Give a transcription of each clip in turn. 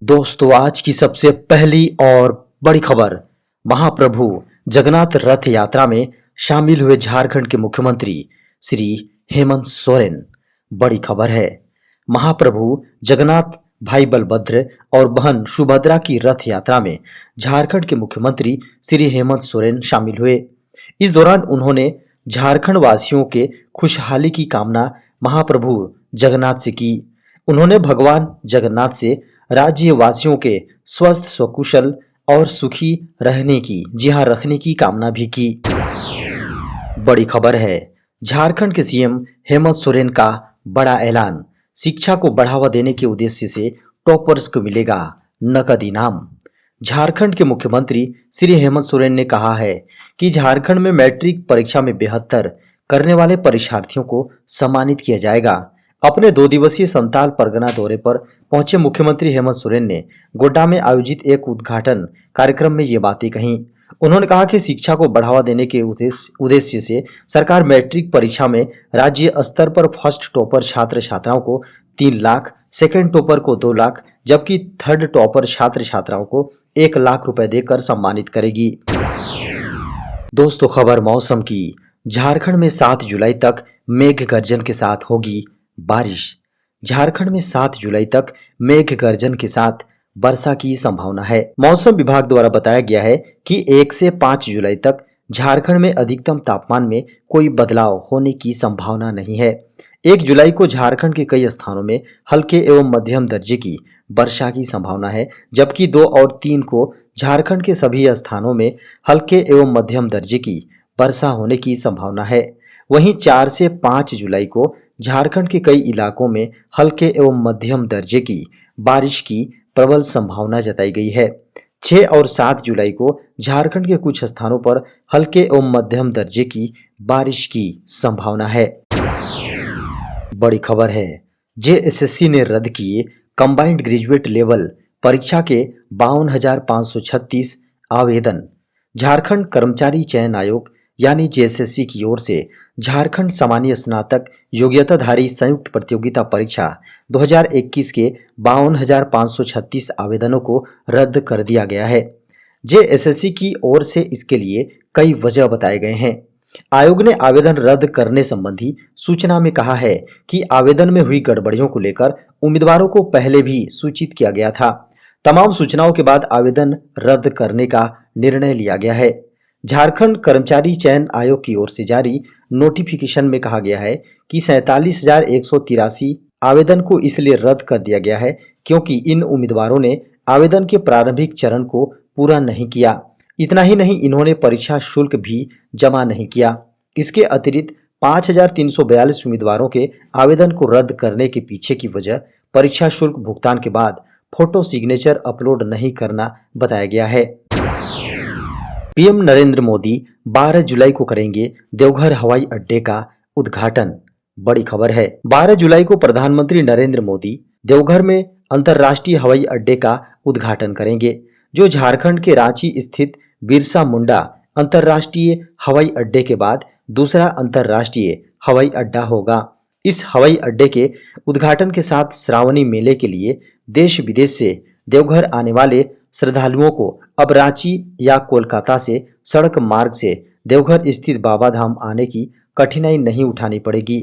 दोस्तों, आज की सबसे पहली और बड़ी खबर। महाप्रभु जगन्नाथ रथ यात्रा में शामिल हुए झारखंड के मुख्यमंत्री श्री हेमंत सोरेन। बड़ी खबर है। महाप्रभु जगन्नाथ भाई बलभद्र और बहन सुभद्रा की रथ यात्रा में झारखंड के मुख्यमंत्री श्री हेमंत सोरेन शामिल हुए। इस दौरान उन्होंने झारखंड वासियों के खुशहाली की कामना महाप्रभु जगन्नाथ से की। उन्होंने भगवान जगन्नाथ से राज्यवासियों के स्वस्थ सकुशल और सुखी रखने की कामना भी की। बड़ी खबर है। झारखंड के सीएम हेमंत सोरेन का बड़ा ऐलान। शिक्षा को बढ़ावा देने के उद्देश्य से टॉपर्स को मिलेगा नकद इनाम। झारखंड के मुख्यमंत्री श्री हेमंत सोरेन ने कहा है कि झारखंड में मैट्रिक परीक्षा में 72 करने वाले परीक्षार्थियों को सम्मानित किया जाएगा। अपने 2 दिवसीय संताल परगना दौरे पर पहुंचे मुख्यमंत्री हेमंत सोरेन ने गोड्डा में आयोजित एक उद्घाटन कार्यक्रम में ये बातें कहीं। उन्होंने कहा कि शिक्षा को बढ़ावा देने के उद्देश्य से सरकार मैट्रिक परीक्षा में राज्य स्तर पर फर्स्ट टॉपर छात्र छात्राओं को 3 लाख, सेकेंड टॉपर को 2 लाख, जबकि थर्ड टॉपर छात्र छात्राओं को 1 लाख रुपए देकर सम्मानित करेगी। दोस्तों, खबर मौसम की। झारखंड में 7 जुलाई तक मेघ गर्जन के साथ होगी बारिश। झारखंड में 7 जुलाई तक मेघ गर्जन के साथ वर्षा की संभावना है। मौसम विभाग द्वारा बताया गया है कि 1 से 5 जुलाई तक झारखंड में अधिकतम तापमान में कोई बदलाव होने की संभावना नहीं है। 1 जुलाई को झारखंड के कई स्थानों में हल्के एवं मध्यम दर्जे की वर्षा की संभावना है, जबकि 2 और 3 को झारखंड के सभी स्थानों में हल्के एवं मध्यम दर्जे की वर्षा होने की संभावना है। वहीं 4 से 5 जुलाई को झारखंड के कई इलाकों में हल्के एवं मध्यम दर्जे की बारिश की प्रबल संभावना जताई गई है। 6 और 7 जुलाई को झारखंड के कुछ स्थानों पर हल्के एवं मध्यम दर्जे की बारिश की संभावना है। बड़ी खबर है। जेएसएससी ने रद्द किए कंबाइंड ग्रेजुएट लेवल परीक्षा के 52,536 आवेदन। झारखंड कर्मचारी चयन आयोग यानी जेएसएससी की ओर से झारखंड सामान्य स्नातक योग्यताधारी संयुक्त प्रतियोगिता परीक्षा 2021 के 52,536 आवेदनों को रद्द कर दिया गया है। जेएसएससी की ओर से इसके लिए कई वजह बताए गए हैं। आयोग ने आवेदन रद्द करने संबंधी सूचना में कहा है कि आवेदन में हुई गड़बड़ियों को लेकर उम्मीदवारों को पहले भी सूचित किया गया था। तमाम सूचनाओं के बाद आवेदन रद्द करने का निर्णय लिया गया है। झारखंड कर्मचारी चयन आयोग की ओर से जारी नोटिफिकेशन में कहा गया है कि 47,183 आवेदन को इसलिए रद्द कर दिया गया है क्योंकि इन उम्मीदवारों ने आवेदन के प्रारंभिक चरण को पूरा नहीं किया। इतना ही नहीं, इन्होंने परीक्षा शुल्क भी जमा नहीं किया। इसके अतिरिक्त 5,342 उम्मीदवारों के आवेदन को रद्द करने के पीछे की वजह परीक्षा शुल्क भुगतान के बाद फोटो सिग्नेचर अपलोड नहीं करना बताया गया है। पीएम नरेंद्र मोदी 12 जुलाई को करेंगे देवघर हवाई अड्डे का उद्घाटन। बड़ी खबर है। 12 जुलाई को प्रधानमंत्री नरेंद्र मोदी देवघर में अंतर्राष्ट्रीय हवाई अड्डे का उद्घाटन करेंगे, जो झारखंड के रांची स्थित बिरसा मुंडा अंतर्राष्ट्रीय हवाई अड्डे के बाद दूसरा अंतर्राष्ट्रीय हवाई अड्डा होगा। इस हवाई अड्डे के उद्घाटन के साथ श्रावणी मेले के लिए देश विदेश से देवघर आने वाले श्रद्धालुओं को अब रांची या कोलकाता से सड़क मार्ग से देवघर स्थित बाबा धाम आने की कठिनाई नहीं उठानी पड़ेगी।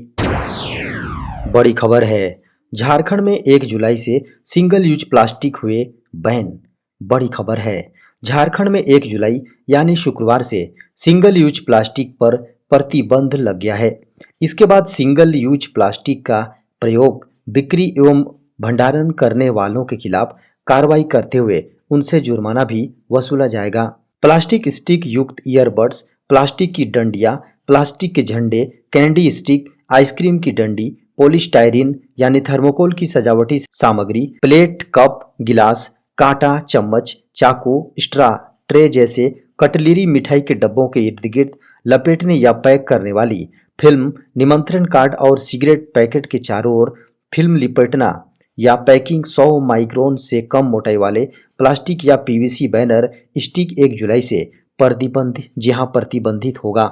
बड़ी खबर है। झारखंड में 1 जुलाई से सिंगल यूज प्लास्टिक हुए बैन। बड़ी खबर है। झारखंड में 1 जुलाई यानी शुक्रवार से सिंगल यूज प्लास्टिक पर प्रतिबंध लग गया है। इसके बाद सिंगल यूज प्लास्टिक का प्रयोग, बिक्री एवं भंडारण करने वालों के खिलाफ कार्रवाई करते हुए उनसे जुर्माना भी वसूला जाएगा। प्लास्टिक स्टिक युक्त ईयरबड्स, प्लास्टिक की डंडियां, प्लास्टिक के झंडे, कैंडी स्टिक, आइसक्रीम की डंडी, पॉलीस्टाइरिन यानी थर्मोकोल की सजावटी सामग्री, प्लेट, कप, गिलास, कांटा, चम्मच, चाकू, स्ट्रा, ट्रे जैसे कटलरी, मिठाई के डब्बों के इर्द गिर्द लपेटने या पैक करने वाली फिल्म, निमंत्रण कार्ड और सिगरेट पैकेट के चारों ओर फिल्म लिपटना या पैकिंग 100 माइक्रोन से कम मोटाई वाले प्लास्टिक या पीवीसी बैनर स्टिक 1 जुलाई से प्रतिबंधित होगा।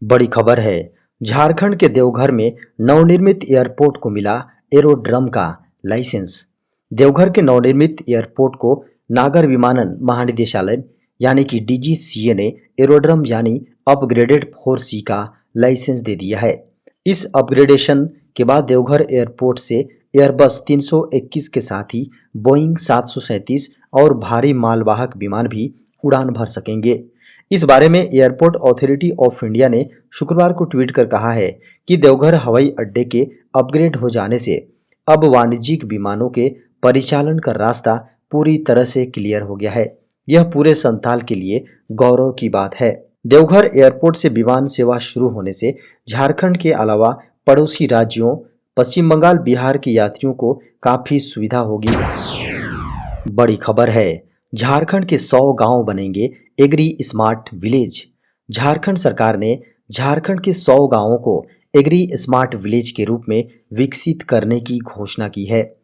बड़ी खबर है। झारखंड के देवघर में नवनिर्मित एयरपोर्ट को मिला एरोड्रम का लाइसेंस। देवघर के नवनिर्मित एयरपोर्ट को नागर विमानन महानिदेशालय यानी कि डीजीसीए ने एरोड्रम यानी अपग्रेडेड 4C का लाइसेंस दे दिया है। इस अपग्रेडेशन के बाद देवघर एयरपोर्ट से एयरबस 321 के साथ ही बोइंग 737 और भारी मालवाहक विमान भी उड़ान भर सकेंगे। इस बारे में एयरपोर्ट अथॉरिटी ऑफ इंडिया ने शुक्रवार को ट्वीट कर कहा है कि देवघर हवाई अड्डे के अपग्रेड हो जाने से अब वाणिज्यिक विमानों के परिचालन का रास्ता पूरी तरह से क्लियर हो गया है। यह पूरे संथाल के लिए गौरव की बात है। देवघर एयरपोर्ट से विमान सेवा शुरू होने से झारखंड के अलावा पड़ोसी राज्यों पश्चिम बंगाल, बिहार के यात्रियों को काफी सुविधा होगी। बड़ी खबर है, झारखंड के 100 गांव बनेंगे एग्री स्मार्ट विलेज। झारखंड सरकार ने झारखंड के 100 गांवों को एग्री स्मार्ट विलेज के रूप में विकसित करने की घोषणा की है।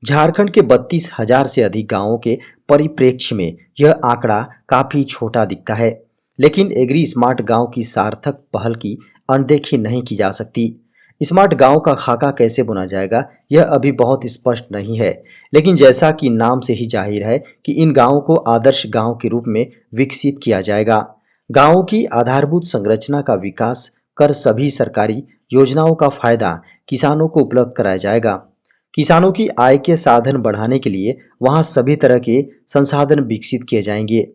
झारखंड के 32,000 से अधिक गांवों के परिप्रेक्ष्य में यह आंकड़ा काफी छोटा दिखता है, लेकिन एग्री स्मार्ट गांव की सार्थक पहल की अनदेखी नहीं की जा सकती। स्मार्ट गांव का खाका कैसे बुना जाएगा यह अभी बहुत स्पष्ट नहीं है, लेकिन जैसा कि नाम से ही जाहिर है कि इन गांवों को आदर्श गांव के रूप में विकसित किया जाएगा। गांवों की आधारभूत संरचना का विकास कर सभी सरकारी योजनाओं का फायदा किसानों को उपलब्ध कराया जाएगा। किसानों की आय के साधन बढ़ाने के लिए वहां सभी तरह के संसाधन विकसित किए जाएंगे।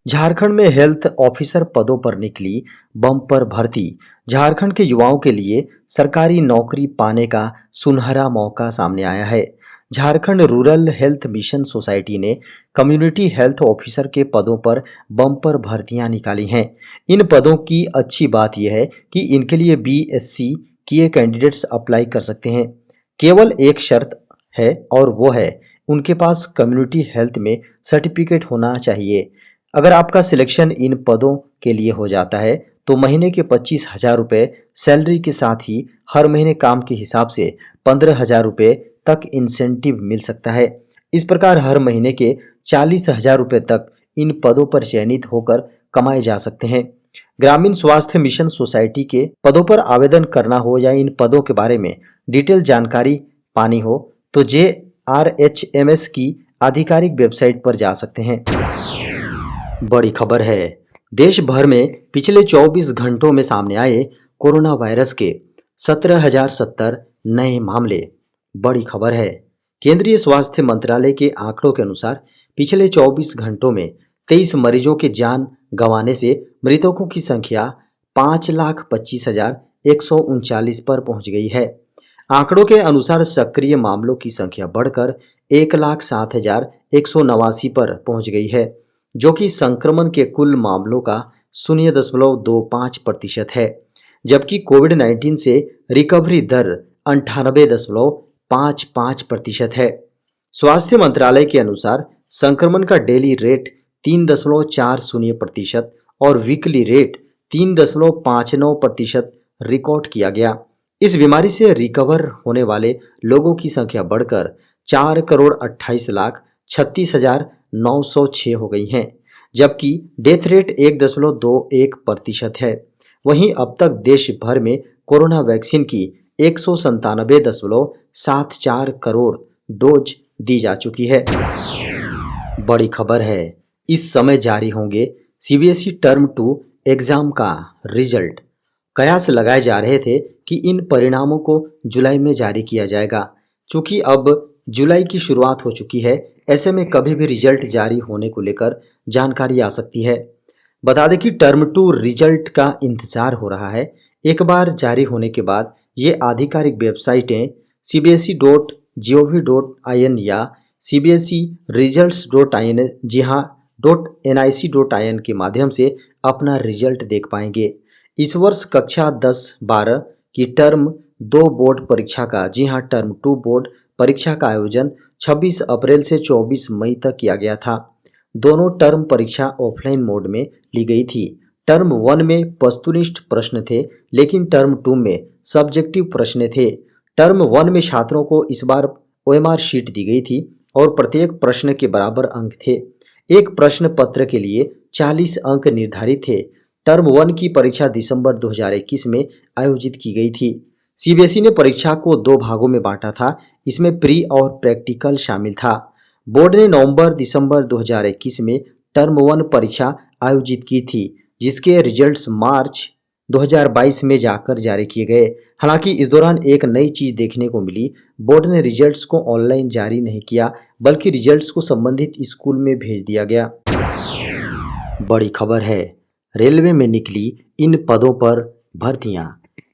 झारखंड में हेल्थ ऑफिसर पदों पर निकली बम्पर भर्ती। झारखंड के युवाओं के लिए सरकारी नौकरी पाने का सुनहरा मौका सामने आया है। Jharkhand rural health mission society ने कम्युनिटी हेल्थ ऑफिसर के पदों पर बम्पर भर्तियां निकाली हैं। इन पदों की अच्छी बात यह है कि इनके लिए बीएससी किए कैंडिडेट्स अप्लाई कर सकते हैं। केवल एक शर्त है और वो है उनके पास कम्युनिटी हेल्थ में सर्टिफिकेट होना चाहिए। अगर आपका सिलेक्शन इन पदों के लिए हो जाता है तो महीने के 25,000 रुपये सैलरी के साथ ही हर महीने काम के हिसाब से 15,000 रुपये तक इंसेंटिव मिल सकता है। इस प्रकार हर महीने के 40,000 रुपये तक इन पदों पर चयनित होकर कमाए जा सकते हैं। ग्रामीण स्वास्थ्य मिशन सोसाइटी के पदों पर आवेदन करना हो या इन पदों के बारे में डिटेल जानकारी पानी हो तो JRHMS की आधिकारिक वेबसाइट पर जा सकते हैं। बड़ी खबर है, देश भर में पिछले 24 घंटों में सामने आए कोरोना वायरस के 17,070 नए मामले। बड़ी खबर है, केंद्रीय स्वास्थ्य मंत्रालय के आंकड़ों के अनुसार पिछले 24 घंटों में 23 मरीजों के जान गंवाने से मृतकों की संख्या 5,25,139 पर पहुंच गई है। आंकड़ों के अनुसार सक्रिय मामलों की संख्या बढ़कर 1,07,189 पर पहुंच गई है, जो कि संक्रमण के कुल मामलों का 0.25% है, जबकि कोविड-19 से रिकवरी दर 98.55% है। स्वास्थ्य मंत्रालय के अनुसार संक्रमण का डेली रेट 3.40% और वीकली रेट 3.59% रिकॉर्ड किया गया। इस बीमारी से रिकवर होने वाले लोगों की संख्या बढ़कर 4,28,36,906 हो गई हैं, जबकि डेथ रेट 1.21% है। वहीं अब तक देश भर में कोरोना वैक्सीन की 197.74 करोड़ डोज दी जा चुकी है। बड़ी खबर है, इस समय जारी होंगे सीबीएसई टर्म 2 एग्जाम का रिजल्ट। कयास लगाए जा रहे थे कि इन परिणामों को जुलाई में जारी किया जाएगा। चूंकि अब जुलाई की शुरुआत हो चुकी है, ऐसे में कभी भी रिजल्ट जारी होने को लेकर जानकारी आ सकती है। बता दें कि टर्म 2 रिजल्ट का इंतजार हो रहा है। एक बार जारी होने के बाद ये आधिकारिक वेबसाइटें cbse.gov.in या cbseresults.in जी हाँ .nic.in के माध्यम से अपना रिजल्ट देख पाएंगे। इस वर्ष कक्षा 10-12 की टर्म 2 बोर्ड परीक्षा का टर्म 2 बोर्ड परीक्षा का आयोजन 26 अप्रैल से 24 मई तक किया गया था। दोनों टर्म परीक्षा ऑफलाइन मोड में ली गई थी। टर्म 1 में वस्तुनिष्ठ प्रश्न थे, लेकिन टर्म 2 में सब्जेक्टिव प्रश्न थे। टर्म 1 में छात्रों को इस बार OMR शीट दी गई थी और प्रत्येक प्रश्न के बराबर अंक थे। एक प्रश्न पत्र के लिए 40 अंक निर्धारित थे। टर्म 1 की परीक्षा दिसंबर 2021 में आयोजित की गई थी। सीबीएसई ने परीक्षा को 2 भागों में बांटा था। इसमें प्री और प्रैक्टिकल शामिल था। बोर्ड ने नवंबर-दिसंबर 2021 में टर्म 1 परीक्षा आयोजित की थी, जिसके रिजल्ट्स मार्च 2022 में जाकर जारी किए गए। हालांकि इस दौरान एक नई चीज देखने को मिली। बोर्ड ने रिजल्ट्स को ऑनलाइन जारी नहीं किया, बल्कि रिजल्ट्स को संबंधित स्कूल में भेज दिया गया। बड़ी खबर है, रेलवे में निकली इन पदों पर भर्तियां।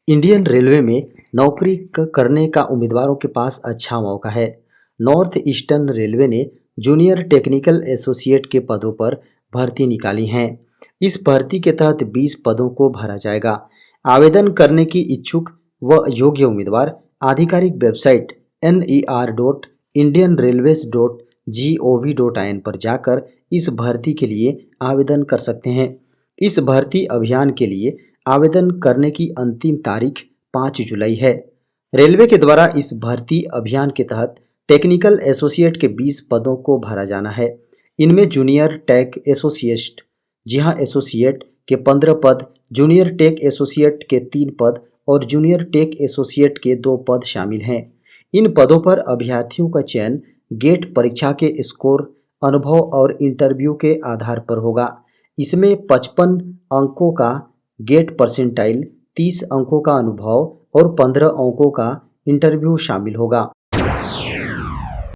इंडियन रेलवे में नौकरी करने का उम्मीदवारों के पास अच्छा मौका है। नॉर्थ ईस्टर्न रेलवे ने जूनियर टेक्निकल एसोसिएट के पदों पर भर्ती निकाली हैं। इस भर्ती के तहत 20 पदों को भरा जाएगा। आवेदन करने की इच्छुक व योग्य उम्मीदवार आधिकारिक वेबसाइट ner.indianrailways.gov.in पर जाकर इस भर्ती के लिए आवेदन कर सकते हैं। इस भर्ती अभियान के लिए आवेदन करने की अंतिम तारीख 5 जुलाई है। रेलवे के द्वारा इस भर्ती अभियान के तहत टेक्निकल एसोसिएट के 20 पदों को भरा जाना है। इनमें जूनियर टेक एसोसिएट, जी हाँ, एसोसिएट के 15 पद, जूनियर टेक एसोसिएट के 3 पद और जूनियर टेक एसोसिएट के 2 पद शामिल हैं। इन पदों पर अभ्यर्थियों का चयन गेट परीक्षा के स्कोर, अनुभव और इंटरव्यू के आधार पर होगा। इसमें 55 अंकों का गेट परसेंटाइल, 30 अंकों का अनुभव और 15 अंकों का इंटरव्यू शामिल होगा।